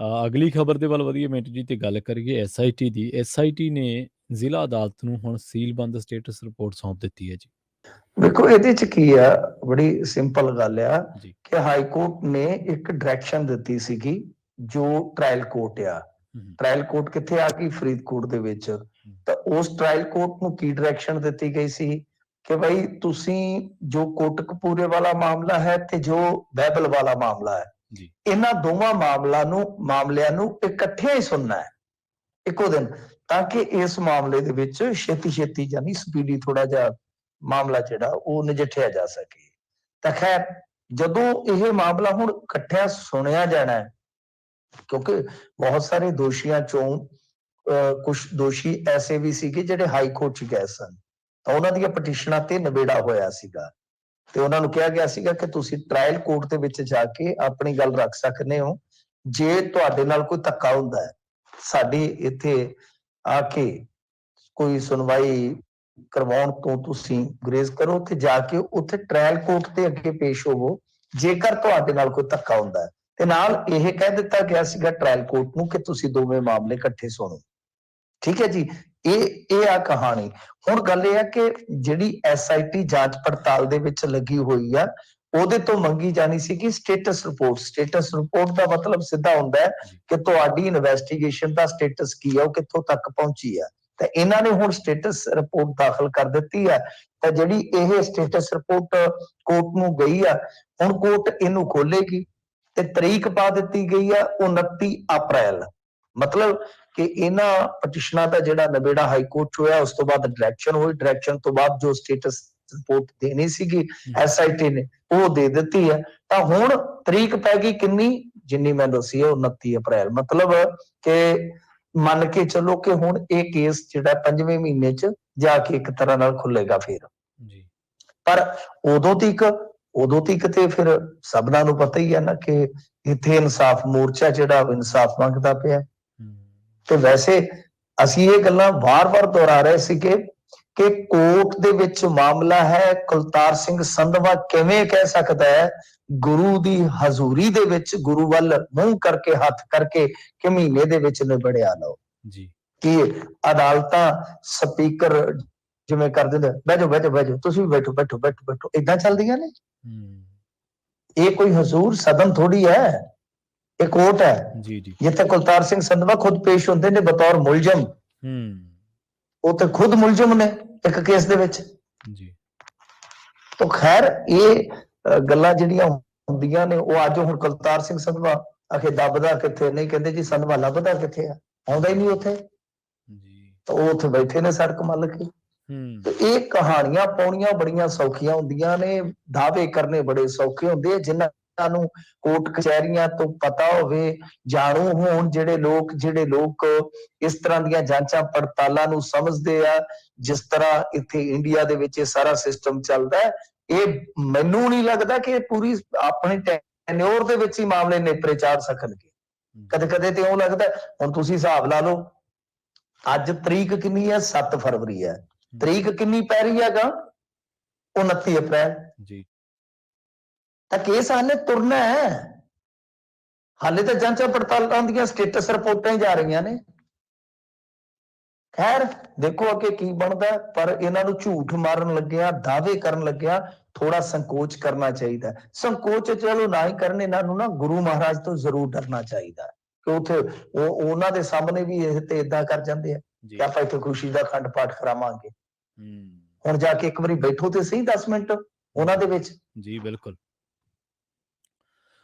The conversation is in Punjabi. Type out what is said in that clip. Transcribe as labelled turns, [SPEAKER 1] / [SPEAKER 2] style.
[SPEAKER 1] ਅਗਲੀ ਖਬਰ ਦੇ ਵੱਲ ਵਧੀਏ ਮਿੰਟ ਜੀ ਤੇ ਗੱਲ ਕਰੀਏ ਐਸਆਈਟੀ ਦੀ। ਐਸਆਈਟੀ ਨੇ ਜ਼ਿਲ੍ਹਾ ਅਦਾਲਤ ਨੂੰ ਹੁਣ ਸੀਲਬੰਦ ਸਟੇਟਸ ਰਿਪੋਰਟ ਸੌਂਪ ਦਿੱਤੀ ਹੈ ਜੀ।
[SPEAKER 2] ਵੇਖੋ ਇਹਦੇ ਚ ਕੀ ਆ, ਬੜੀ ਸਿੰਪਲ ਗੱਲ ਆ
[SPEAKER 1] ਜੀ।
[SPEAKER 2] ਕਿ ਹਾਈ ਕੋਰਟ ਨੇ ਇੱਕ ਡਾਇਰੈਕਸ਼ਨ ਦਿੱਤੀ ਸੀਗੀ, ਜੋ ਟ੍ਰਾਇਲ ਕੋਰਟ ਆ। ਟ੍ਰਾਇਲ ਕੋਰਟ ਕਿੱਥੇ ਆ ਗਈ? ਫਰੀਦਕੋਟ ਦੇ ਵਿੱਚ। ਤਾਂ ਉਸ ਟ੍ਰਾਇਲ ਕੋਰਟ ਨੂੰ ਕੀ ਡਾਇਰੈਕਸ਼ਨ ਦਿੱਤੀ ਗਈ ਸੀ ਕਿ ਭਾਈ ਤੁਸੀਂ ਜੋ ਕੋਟਕਪੂਰੇ ਵਾਲਾ ਮਾਮਲਾ ਹੈ ਤੇ ਜੋ ਬਹਿਬਲ ਵਾਲਾ ਮਾਮਲਾ ਹੈ, ਇਹਨਾਂ ਦੋਵਾਂ ਮਾਮਲਿਆਂ ਨੂੰ ਇਕੱਠੇ ਹੀ ਸੁਣਨਾ ਹੈ ਇੱਕੋ ਦਿਨ, ਤਾਂ ਕਿ ਇਸ ਮਾਮਲੇ ਦੇ ਵਿੱਚ ਛੇਤੀ ਜਾਨੀ ਸਪੀਡੀ ਥੋੜਾ ਜਿਹਾ ਮਾਮਲਾ ਜਿਹੜਾ ਉਹ ਨਜਿੱਠਿਆ ਜਾ ਸਕੇ। ਤਾਂ ਖੈਰ ਜਦੋਂ ਇਹ ਮਾਮਲਾ ਹੁਣ ਇਕੱਠਿਆ ਸੁਣਿਆ ਜਾਣਾ ਹੈ, ਕਿਉਂਕਿ ਬਹੁਤ ਸਾਰੇ ਦੋਸ਼ੀਆਂ ਚੋਂ ਕੁਝ ਦੋਸ਼ੀ ਐਸੇ ਵੀ ਸੀਗੇ ਜਿਹੜੇ ਹਾਈ ਕੋਰਟ ਚ ਗਏ ਸਨ, ਤਾਂ ਉਹਨਾਂ ਦੀਆਂ ਪਟੀਸ਼ਨਾਂ ਤੇ ਨਿਬੇੜਾ ਹੋਇਆ ਸੀਗਾ ਤੇ ਉਹਨਾਂ ਨੂੰ ਕਿਹਾ ਗਿਆ ਸੀਗਾ ਕਿ ਤੁਸੀਂ ਟ੍ਰਾਇਲ ਕੋਰਟ ਦੇ ਵਿੱਚ ਜਾ ਕੇ ਆਪਣੀ ਗੱਲ ਰੱਖ ਸਕਦੇ ਹੋ। ਜੇ ਤੁਹਾਡੇ ਨਾਲ ਕੋਈ ਧੱਕਾ ਹੁੰਦਾ ਹੈ, ਸਾਡੀ ਇੱਥੇ ਆ ਕੇ ਕੋਈ ਸੁਣਵਾਈ ਕਰਵਾਉਣ ਤੋਂ ਤੁਸੀਂ ਗੁਰੇਜ਼ ਕਰੋ, ਉੱਥੇ ਜਾ ਕੇ ਉੱਥੇ ਟ੍ਰਾਇਲ ਕੋਰਟ ਦੇ ਅੱਗੇ ਪੇਸ਼ ਹੋਵੋ ਜੇਕਰ ਤੁਹਾਡੇ ਨਾਲ ਕੋਈ ਧੱਕਾ ਹੁੰਦਾ ਹੈ। ਤੇ ਨਾਲ ਇਹ ਕਹਿ ਦਿੱਤਾ ਗਿਆ ਸੀਗਾ ਟ੍ਰਾਇਲ ਕੋਰਟ ਨੂੰ ਕਿ ਤੁਸੀਂ ਦੋਵੇਂ ਮਾਮਲੇ ਇਕੱਠੇ ਸੁਣੋ। ਠੀਕ ਹੈ ਜੀ, ਇਹ ਆ ਕਹਾਣੀ। ਹੁਣ ਗੱਲ ਇਹ ਆ ਕਿ ਜਿਹੜੀ ਐਸਆਈਟੀ ਜਾਂਚ ਪੜਤਾਲ ਦੇ ਵਿੱਚ ਲੱਗੀ ਹੋਈ ਆ, ਉਹਦੇ ਤੋਂ ਮੰਗੀ ਜਾਣੀ ਸੀ ਕਿ ਸਟੇਟਸ ਰਿਪੋਰਟ। ਸਟੇਟਸ ਰਿਪੋਰਟ ਦਾ ਮਤਲਬ ਸਿੱਧਾ ਹੁੰਦਾ ਹੈ ਕਿ ਤੁਹਾਡੀ ਇਨਵੈਸਟੀਗੇਸ਼ਨ ਦਾ ਸਟੇਟਸ ਕੀ ਹੈ, ਉਹ ਕਿੱਥੋਂ ਤੱਕ ਪਹੁੰਚੀ ਹੈ। ਤਾਂ ਇਹਨਾਂ ਨੇ ਹੁਣ ਸਟੇਟਸ ਰਿਪੋਰਟ ਦਾਖਲ ਕਰ ਦਿੱਤੀ ਹੈ। ਤਾਂ ਜਿਹੜੀ ਇਹ ਸਟੇਟਸ ਰਿਪੋਰਟ ਕੋਰਟ ਨੂੰ ਗਈ ਆ, ਹੁਣ ਕੋਰਟ ਇਹਨੂੰ ਖੋਲੇਗੀ ਤੇ ਤਰੀਕ ਪਾ ਦਿੱਤੀ ਗਈ ਆ 29 ਅਪ੍ਰੈਲ। ਮਤਲਬ ਕਿ ਇਹਨਾਂ ਪਟੀਸ਼ਨਾਂ ਦਾ ਜਿਹੜਾ ਨਿਬੇੜਾ ਹਾਈ ਕੋਰਟ ਚ ਹੋਇਆ, ਉਸ ਤੋਂ ਬਾਅਦ ਡਾਇਰੈਕਸ਼ਨ ਹੋਈ। ਡਾਇਰੈਕਸ਼ਨ ਤੋਂ ਬਾਅਦ ਜੋ ਸਟੇਟਸ ਰਿਪੋਰਟ ਦੇਣੀ ਸੀਗੀ ਐਸਆਈਟੀ ਨੇ, ਉਹ ਦੇ ਦਿੱਤੀ ਹੈ। ਤਾਂ ਹੁਣ ਤਰੀਕ ਪੈ ਗਈ ਕਿੰਨੀ, ਜਿੰਨੀ ਮੈਂ ਦੱਸੀ ਹੈ 29 ਅਪ੍ਰੈਲ। ਮਤਲਬ ਕਿ ਮੰਨ ਕੇ ਚਲੋ ਕਿ ਹੁਣ ਇਹ ਕੇਸ ਜਿਹੜਾ 5ਵੇਂ ਮਹੀਨੇ ਚ ਜਾ ਕੇ ਇੱਕ ਤਰ੍ਹਾਂ ਨਾਲ ਖੁੱਲੇਗਾ ਫੇਰ। ਪਰ ਉਦੋਂ ਤੱਕ ਤੇ ਫਿਰ ਸਭਨਾਂ ਨੂੰ ਪਤਾ ਹੀ ਹੈ ਨਾ ਕਿ ਇੱਥੇ ਇਨਸਾਫ ਮੋਰਚਾ ਜਿਹੜਾ ਇਨਸਾਫ ਮੰਗਦਾ ਪਿਆ। ਤੇ ਵੈਸੇ ਅਸੀਂ ਇਹ ਗੱਲਾਂ ਵਾਰ-ਵਾਰ ਦੁਹਰਾ ਰਹੇ ਸੀਗੇ ਕਿ ਕੋਰਟ ਦੇ ਵਿੱਚ ਮਾਮਲਾ ਹੈ, ਕੁਲਤਾਰ ਸਿੰਘ ਸੰਧਵਾ ਕਿਵੇਂ ਕਹਿ ਸਕਦਾ ਹੈ ਗੁਰੂ ਦੀ ਹਜ਼ੂਰੀ ਦੇ ਵਿੱਚ, ਗੁਰੂ ਵੱਲ ਮੂੰਹ ਕਰਕੇ ਹੱਥ ਕਰਕੇ ਕਿ ਮਹੀਨੇ ਦੇ ਵਿੱਚ ਨਿਬੜਿਆ ਲਓ ਜੀ। ਕਿ ਅਦਾਲਤਾਂ ਸਪੀਕਰ ਜਿਵੇਂ ਕਰ ਦਿੰਦੇ, ਬਹਿ ਜਾਓ ਤੁਸੀਂ ਵੀ ਬੈਠੋ ਏਦਾਂ ਚੱਲਦੀਆਂ ਨੇ। ਇਹ ਕੋਈ ਹਜ਼ੂਰ ਸਦਨ ਥੋੜੀ ਹੈ, ਇਹ ਕੋਰਟ ਹੈ ਜਿੱਥੇ ਕੁਲਤਾਰ ਸਿੰਘ ਸੰਧਵਾ ਖੁਦ ਪੇਸ਼ ਹੁੰਦੇ ਨੇ ਬਤੌਰ ਮੁਲਜ਼ਮ। ਉਹ ਤੇ ਖੁਦ ਮੁਲਜ਼ਮ ਨੇ ਇੱਕ ਕੇਸ ਦੇ ਵਿੱਚ। ਤਾਂ ਖੈਰ ਇਹ ਗੱਲਾਂ ਜਿਹੜੀਆਂ ਹੁੰਦੀਆਂ ਨੇ, ਉਹ ਅੱਜ ਹੁਣ ਕੁਲਤਾਰ ਸਿੰਘ ਸੰਧਵਾ ਆਖੇ ਦੱਬਦਾ ਕਿੱਥੇ, ਨਹੀਂ ਕਹਿੰਦੇ ਜੀ ਸੰਧਵਾ ਲੱਭਦਾ ਕਿੱਥੇ ਆ, ਆਉਂਦਾ ਹੀ ਨਹੀਂ ਉੱਥੇ। ਤਾਂ ਉਹ ਉੱਥੇ ਬੈਠੇ ਨੇ ਸੜਕ ਮੱਲ ਕੇ। ਤੇ ਇਹ ਕਹਾਣੀਆਂ ਪਾਉਣੀਆਂ ਬੜੀਆਂ ਸੌਖੀਆਂ ਹੁੰਦੀਆਂ ਨੇ, ਦਾਅਵੇ ਕਰਨੇ ਬੜੇ ਸੌਖੇ ਹੁੰਦੇ ਆ। ਜਿਨ੍ਹਾਂ ਨੂੰ ਕੋਰਟ ਕਚਹਿਰੀਆਂ ਤੋਂ ਪਤਾ ਹੋਵੇ, ਜਾਣੂ ਹੋਣ ਜਿਹੜੇ ਲੋਕ ਇਸ ਤਰ੍ਹਾਂ ਦੀਆਂ ਜਾਂਚਾਂ ਪੜਤਾਲਾਂ ਨੂੰ ਸਮਝਦੇ ਆ, ਜਿਸ ਤਰ੍ਹਾਂ ਇੱਥੇ ਇੰਡੀਆ ਦੇ ਵਿੱਚ ਇਹ ਸਾਰਾ ਸਿਸਟਮ ਚੱਲਦਾ ਹੈ, ਇਹ ਮੈਨੂੰ ਨਹੀਂ ਲੱਗਦਾ ਕਿ ਪੂਰੀ ਆਪਣੇ ਟੈਨਿਓਰ ਦੇ ਵਿੱਚ ਹੀ ਮਾਮਲੇ ਨੇਪਰੇ ਚਾੜ ਸਕਣਗੇ। ਕਦੇ ਤੇ ਉਹ ਲੱਗਦਾ। ਹੁਣ ਤੁਸੀਂ ਹਿਸਾਬ ਲਾ ਲਓ, ਅੱਜ ਤਰੀਕ ਕਿੰਨੀ ਹੈ? 7 ਫਰਵਰੀ ਹੈ। ਤਰੀਕ ਕਿੰਨੀ ਪੈ ਰਹੀ ਹੈਗਾ? 29 ਅਪ੍ਰੈਲ ਜੀ। ਤਾਂ ਕੇਸ ਹਾਲੇ ਤੁਰਨਾ ਹੈ, ਹਾਲੇ ਤਾਂ ਜਾਂਚਾਂ ਪੜਤਾਲਾਂ ਦੀਆਂ ਸਟੇਟਸ ਰਿਪੋਰਟਾਂ ਹੀ ਜਾ ਰਹੀਆਂ ਨੇ। ਖੈਰ ਦੇਖੋ ਅੱਗੇ ਕੀ ਬਣਦਾ, ਪਰ ਇਹਨਾਂ ਨੂੰ ਝੂਠ ਮਾਰਨ ਲੱਗਿਆ, ਦਾਅਵੇ ਕਰਨ ਲੱਗਿਆ ਥੋੜਾ ਸੰਕੋਚ ਕਰਨਾ ਚਾਹੀਦਾ। ਸੰਕੋਚ ਚਲੋ ਨਾ ਹੀ ਕਰਨ, ਇਹਨਾਂ ਨੂੰ ਨਾ ਗੁਰੂ ਮਹਾਰਾਜ ਤੋਂ ਜ਼ਰੂਰ ਡਰਨਾ ਚਾਹੀਦਾ ਕਿ ਉੱਥੇ ਉਹਨਾਂ ਦੇ ਸਾਹਮਣੇ ਵੀ ਇਹ ਤੇ ਏਦਾਂ ਕਰ ਜਾਂਦੇ ਆ ਕਿ ਆਪਾਂ ਇੱਥੇ ਖੁਸ਼ੀ ਦਾ ਅਖੰਡ ਪਾਠ ਕਰਾਵਾਂਗੇ। ਹੁਣ ਜਾ ਕੇ ਇੱਕ ਵਾਰੀ ਬੈਠੋ ਤੇ ਸਹੀ 10 ਮਿੰਟ ਉਹਨਾਂ ਦੇ ਵਿੱਚ। ਜੀ ਬਿਲਕੁਲ।